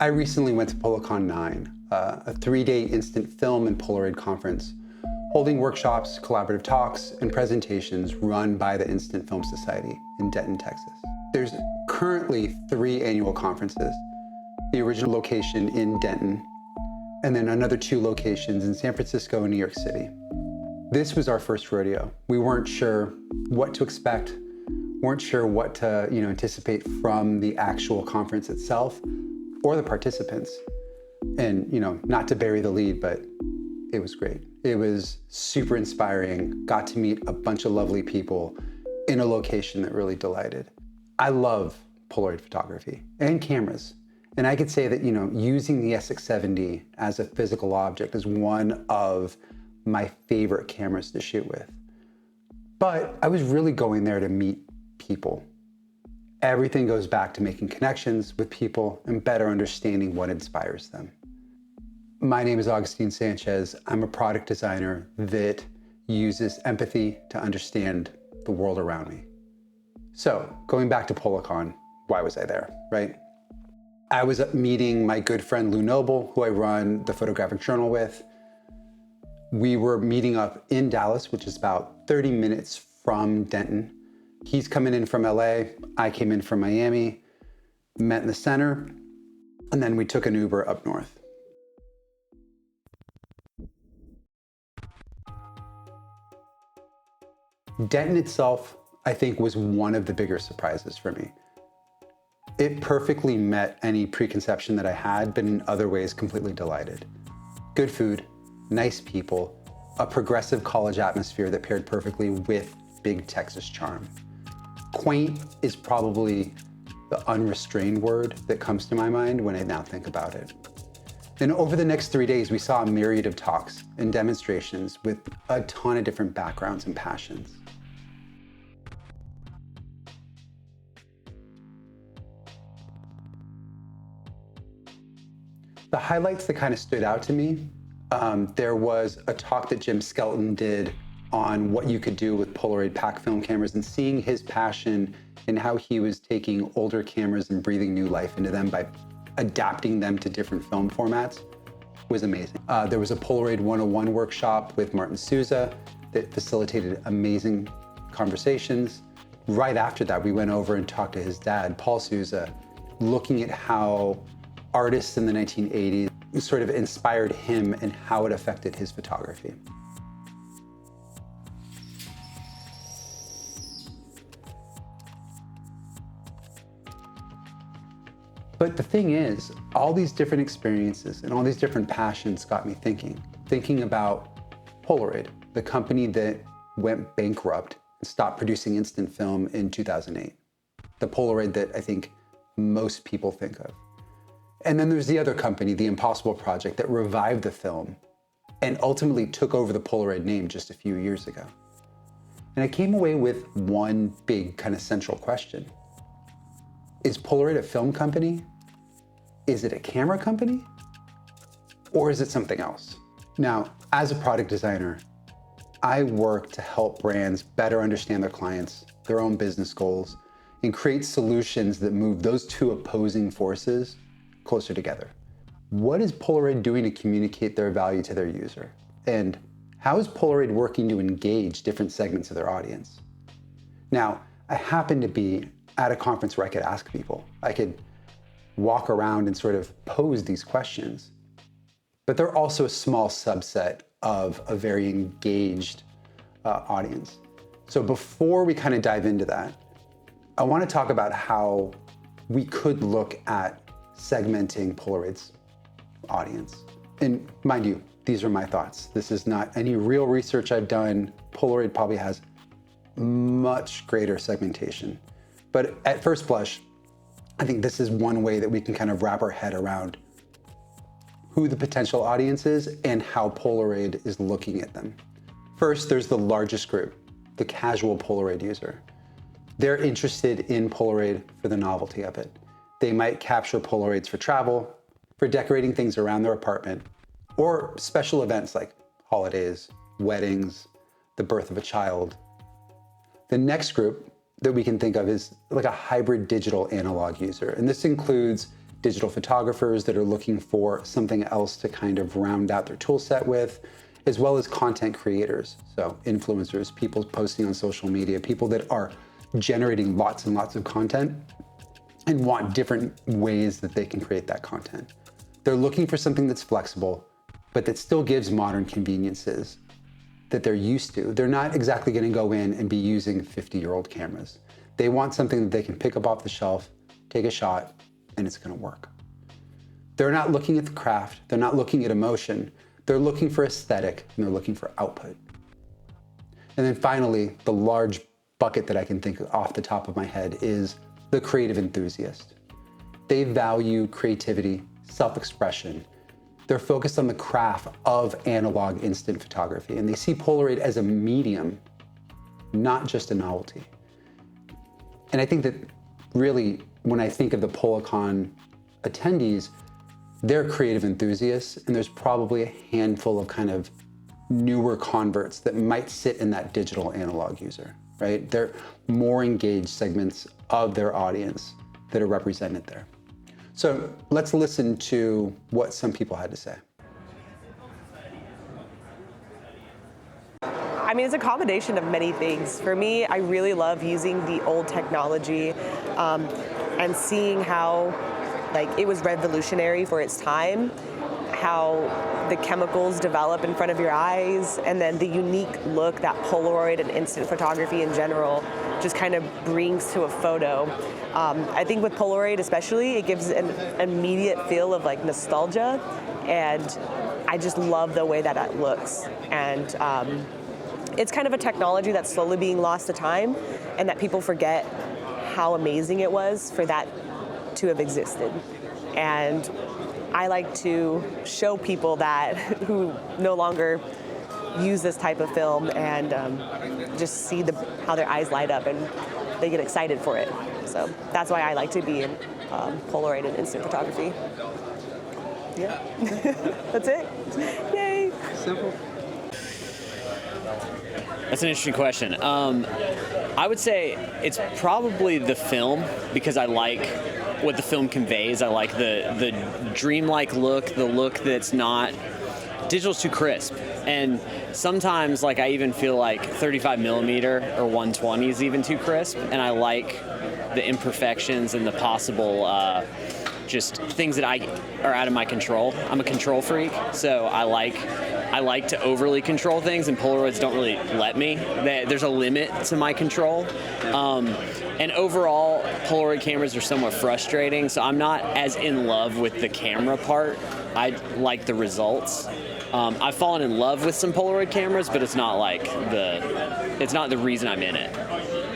I recently went to PolaCon 9, a 3-day instant film and Polaroid conference, holding workshops, collaborative talks, and presentations run by the Instant Film Society in Denton, Texas. There's currently 3 annual conferences, the original location in Denton, and then another 2 locations in San Francisco and New York City. This was our first rodeo. We weren't sure what to expect, weren't sure what to anticipate from the actual conference itself or the participants. And not to bury the lead, but it was great. It was super inspiring. Got to meet a bunch of lovely people in a location that really delighted. I love Polaroid photography and cameras. And I could say that, using the SX70 as a physical object is one of my favorite cameras to shoot with. But I was really going there to meet people. Everything goes back to making connections with people and better understanding what inspires them. My name is Augustine Sanchez. I'm a product designer that uses empathy to understand the world around me. So going back to PolaCon, why was I there, right? I was meeting my good friend Lou Noble, who I run the photographic journal with. We were meeting up in Dallas, which is about 30 minutes from Denton. He's coming in from LA, I came in from Miami, met in the center, and then we took an Uber up north. Denton itself, I think, was one of the bigger surprises for me. It perfectly met any preconception that I had, but in other ways completely delighted. Good food, nice people, a progressive college atmosphere that paired perfectly with big Texas charm. Quaint is probably the unrestrained word that comes to my mind when I now think about it. And over the next 3 days, we saw a myriad of talks and demonstrations with a ton of different backgrounds and passions. The highlights that kind of stood out to me, there was a talk that Jim Skelton did on what you could do with Polaroid pack film cameras, and seeing his passion and how he was taking older cameras and breathing new life into them by adapting them to different film formats was amazing. There was a Polaroid 101 workshop with Martin Souza that facilitated amazing conversations. Right after that, we went over and talked to his dad, Paul Souza, looking at how artists in the 1980s sort of inspired him and how it affected his photography. But the thing is, all these different experiences and all these different passions got me thinking about Polaroid, the company that went bankrupt and stopped producing instant film in 2008. The Polaroid that I think most people think of. And then there's the other company, the Impossible Project, that revived the film and ultimately took over the Polaroid name just a few years ago. And I came away with one big kind of central question. Is Polaroid a film company? Is it a camera company? Or is it something else? Now, as a product designer, I work to help brands better understand their clients, their own business goals, and create solutions that move those two opposing forces closer together. What is Polaroid doing to communicate their value to their user? And how is Polaroid working to engage different segments of their audience? Now, I happen to be at a conference where I could ask people. I could walk around and sort of pose these questions. But they're also a small subset of a very engaged audience. So before we kind of dive into that, I want to talk about how we could look at segmenting Polaroid's audience. And mind you, these are my thoughts. This is not any real research I've done. Polaroid probably has much greater segmentation. But at first blush, I think this is one way that we can kind of wrap our head around who the potential audience is and how Polaroid is looking at them. First, there's the largest group, the casual Polaroid user. They're interested in Polaroid for the novelty of it. They might capture Polaroids for travel, for decorating things around their apartment, or special events like holidays, weddings, the birth of a child. The next group that we can think of is like a hybrid digital analog user. And this includes digital photographers that are looking for something else to kind of round out their tool set with, as well as content creators. So influencers, people posting on social media, people that are generating lots and lots of content and want different ways that they can create that content. They're looking for something that's flexible, but that still gives modern conveniences that they're used to. They're not exactly gonna go in and be using 50-year-old cameras. They want something that they can pick up off the shelf, take a shot, and it's gonna work. They're not looking at the craft, they're not looking at emotion, they're looking for aesthetic, and they're looking for output. And then finally, the large bucket that I can think of off the top of my head is the creative enthusiast. They value creativity, self-expression. They're focused on the craft of analog instant photography, and they see Polaroid as a medium, not just a novelty. And I think that really, when I think of the PolaCon attendees, they're creative enthusiasts, and there's probably a handful of kind of newer converts that might sit in that digital analog user, right? They're more engaged segments of their audience that are represented there. So let's listen to what some people had to say. I mean, it's a combination of many things. For me, I really love using the old technology and seeing how it was revolutionary for its time, how the chemicals develop in front of your eyes, and then the unique look that Polaroid and instant photography in general just kind of brings to a photo. I think with Polaroid especially, it gives an immediate feel of nostalgia, and I just love the way that it looks. And it's kind of a technology that's slowly being lost to time, and that people forget how amazing it was for that to have existed. And I like to show people that who no longer use this type of film and just see how their eyes light up and they get excited for it. So that's why I like to be in Polaroid and instant photography. Yeah, that's it. Yay. Simple. That's an interesting question. I would say it's probably the film, because I like what the film conveys. I like the dreamlike look, the look that's not, digital's too crisp. And sometimes I even feel like 35 millimeter or 120 is even too crisp. And I like the imperfections and the possible just things that are out of my control. I'm a control freak, so I like to overly control things, and Polaroids don't really let me. There's a limit to my control. And overall, Polaroid cameras are somewhat frustrating, so I'm not as in love with the camera part. I like the results. I've fallen in love with some Polaroid cameras, but it's not the reason I'm in it.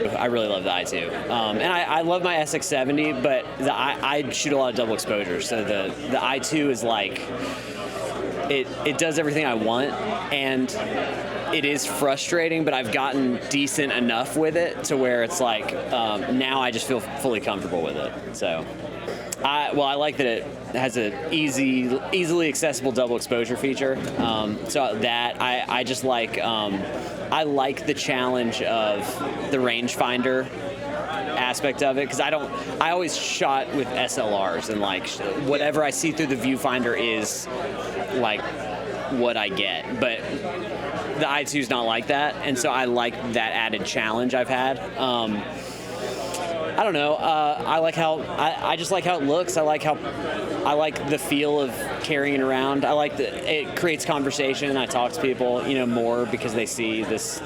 I really love the i2. And I love my SX70, but I shoot a lot of double exposure, so the i2 is it does everything I want, and it is frustrating, but I've gotten decent enough with it to where it's now I just feel fully comfortable with it. So I like that it has an easily accessible double exposure feature. So that I just I like the challenge of the rangefinder aspect of it, because I always shot with SLRs, and whatever I see through the viewfinder is what I get, but the i2 is not like that, and so I like that added challenge I've had. I don't know. I just like how it looks. I like the feel of carrying it around. I like that it creates conversation. I talk to people, more because they see this,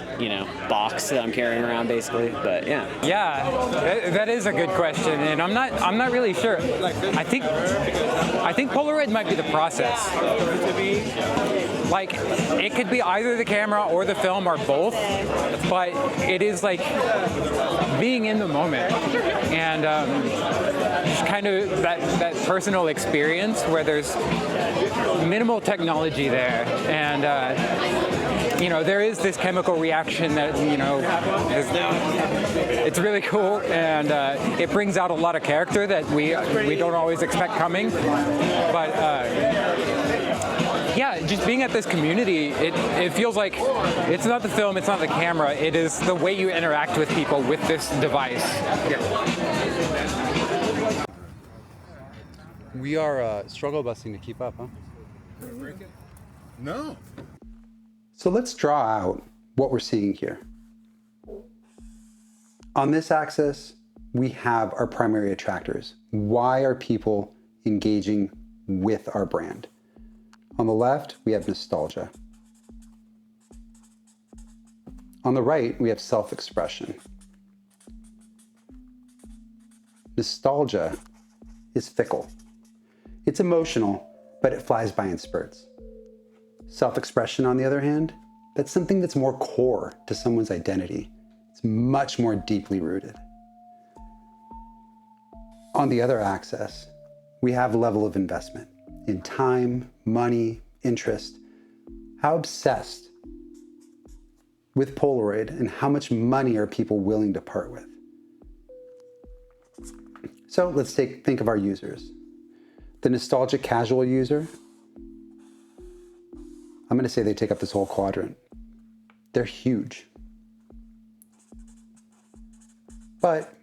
box that I'm carrying around, basically. But yeah. Yeah, that is a good question, and I'm not really sure. I think Polaroid might be the process. It could be either the camera or the film or both, but it is being in the moment, and just kind of that personal experience where there's minimal technology there, and there is this chemical reaction that it's really cool, and it brings out a lot of character that we don't always expect coming, but yeah, just being at this community, it feels like it's not the film, it's not the camera, it is the way you interact with people with this device. Yeah. We are struggle busing to keep up, huh? No. So let's draw out what we're seeing here. On this axis, we have our primary attractors. Why are people engaging with our brand? On the left, we have nostalgia. On the right, we have self-expression. Nostalgia is fickle. It's emotional, but it flies by in spurts. Self-expression, on the other hand, that's something that's more core to someone's identity. It's much more deeply rooted. On the other axis, we have a level of investment in time, money, interest. How obsessed with Polaroid and how much money are people willing to part with? So let's think of our users. The nostalgic casual user, I'm going to say they take up this whole quadrant. They're huge. But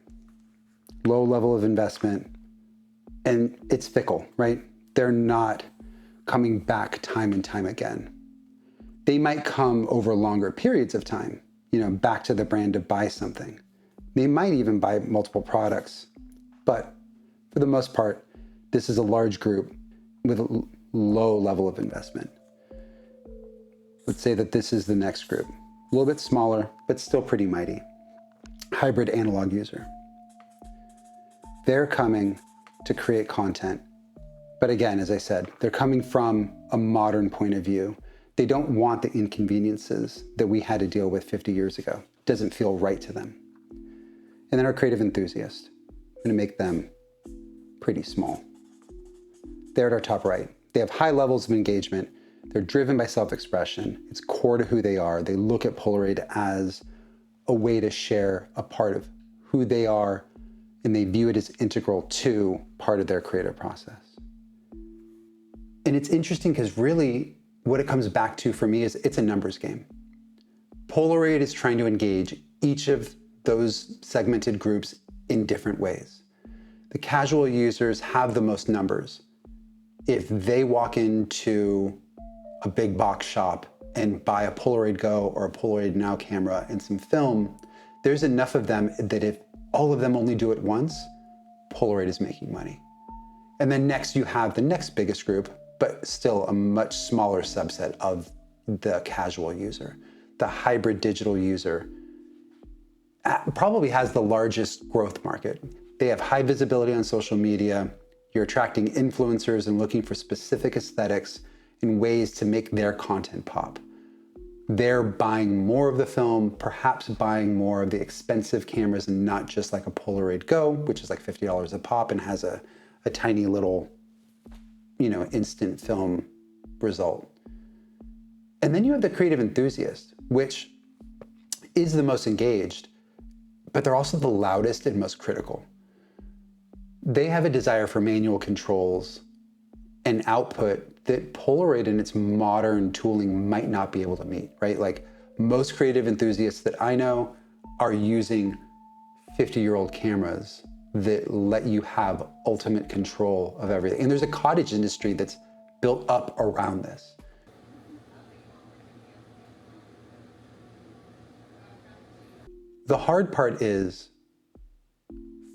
low level of investment, and it's fickle, right? They're not coming back time and time again. They might come over longer periods of time, back to the brand to buy something. They might even buy multiple products, but for the most part, this is a large group with a low level of investment. Let's say that this is the next group. A little bit smaller, but still pretty mighty. Hybrid analog user. They're coming to create content. But again, as I said, they're coming from a modern point of view. They don't want the inconveniences that we had to deal with 50 years ago. It doesn't feel right to them. And then our creative enthusiast. I'm gonna make them pretty small. They're at our top right. They have high levels of engagement. They're driven by self-expression. It's core to who they are. They look at Polaroid as a way to share a part of who they are, and they view it as integral to part of their creative process. And it's interesting because really what it comes back to for me is it's a numbers game. Polaroid is trying to engage each of those segmented groups in different ways. The casual users have the most numbers. If they walk into a big box shop and buy a Polaroid Go or a Polaroid Now camera and some film, there's enough of them that if all of them only do it once, Polaroid is making money. And then next you have the next biggest group, but still a much smaller subset of the casual user. The hybrid digital user probably has the largest growth market. They have high visibility on social media. You're attracting influencers and looking for specific aesthetics and ways to make their content pop. They're buying more of the film, perhaps buying more of the expensive cameras and not just like a Polaroid Go, which is like $50 a pop and has a tiny little, instant film result. And then you have the creative enthusiast, which is the most engaged, but they're also the loudest and most critical. They have a desire for manual controls and output that Polaroid in its modern tooling might not be able to meet, right? Like most creative enthusiasts that I know are using 50-year-old cameras that let you have ultimate control of everything. And there's a cottage industry that's built up around this. The hard part is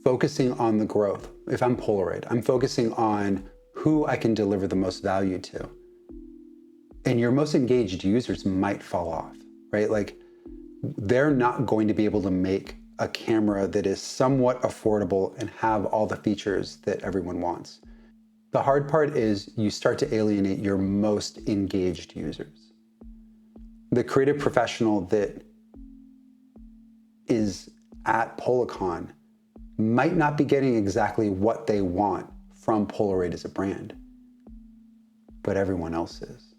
focusing on the growth. If I'm Polaroid, I'm focusing on who I can deliver the most value to. And your most engaged users might fall off, right? Like they're not going to be able to make a camera that is somewhat affordable and have all the features that everyone wants. The hard part is you start to alienate your most engaged users. The creative professional that is at PolaCon might not be getting exactly what they want from Polaroid as a brand, but everyone else is.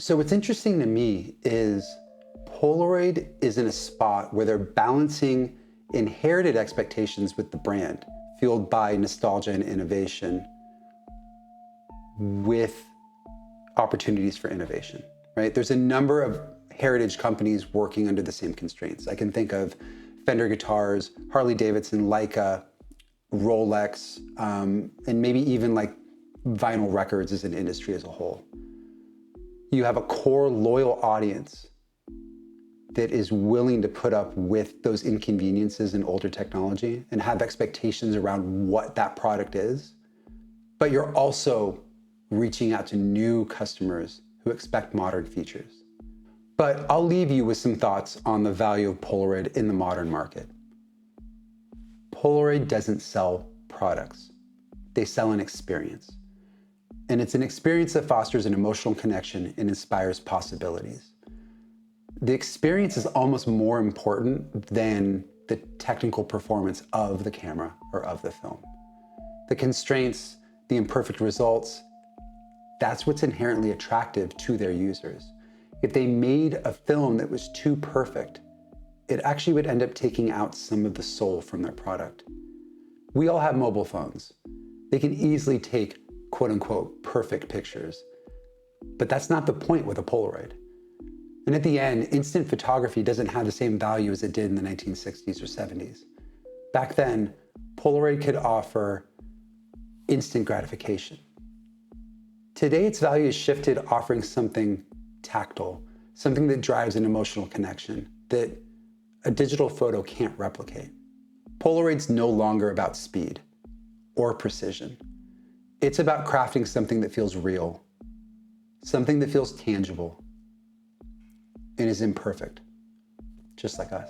So what's interesting to me is Polaroid is in a spot where they're balancing inherited expectations with the brand, fueled by nostalgia and innovation, with opportunities for innovation, right? There's a number of heritage companies working under the same constraints. I can think of Fender guitars, Harley Davidson, Leica, Rolex, and maybe even like vinyl records as an industry as a whole. You have a core loyal audience that is willing to put up with those inconveniences in older technology and have expectations around what that product is. But you're also reaching out to new customers who expect modern features. But I'll leave you with some thoughts on the value of Polaroid in the modern market. Polaroid doesn't sell products. They sell an experience. And it's an experience that fosters an emotional connection and inspires possibilities. The experience is almost more important than the technical performance of the camera or of the film. The constraints, the imperfect results, that's what's inherently attractive to their users. If they made a film that was too perfect, it actually would end up taking out some of the soul from their product. We all have mobile phones. They can easily take quote unquote perfect pictures, but that's not the point with a Polaroid. And at the end, instant photography doesn't have the same value as it did in the 1960s or 70s. Back then, Polaroid could offer instant gratification. Today, its value has shifted, offering something tactile, something that drives an emotional connection that a digital photo can't replicate. Polaroid's no longer about speed or precision. It's about crafting something that feels real, something that feels tangible, and is imperfect, just like us.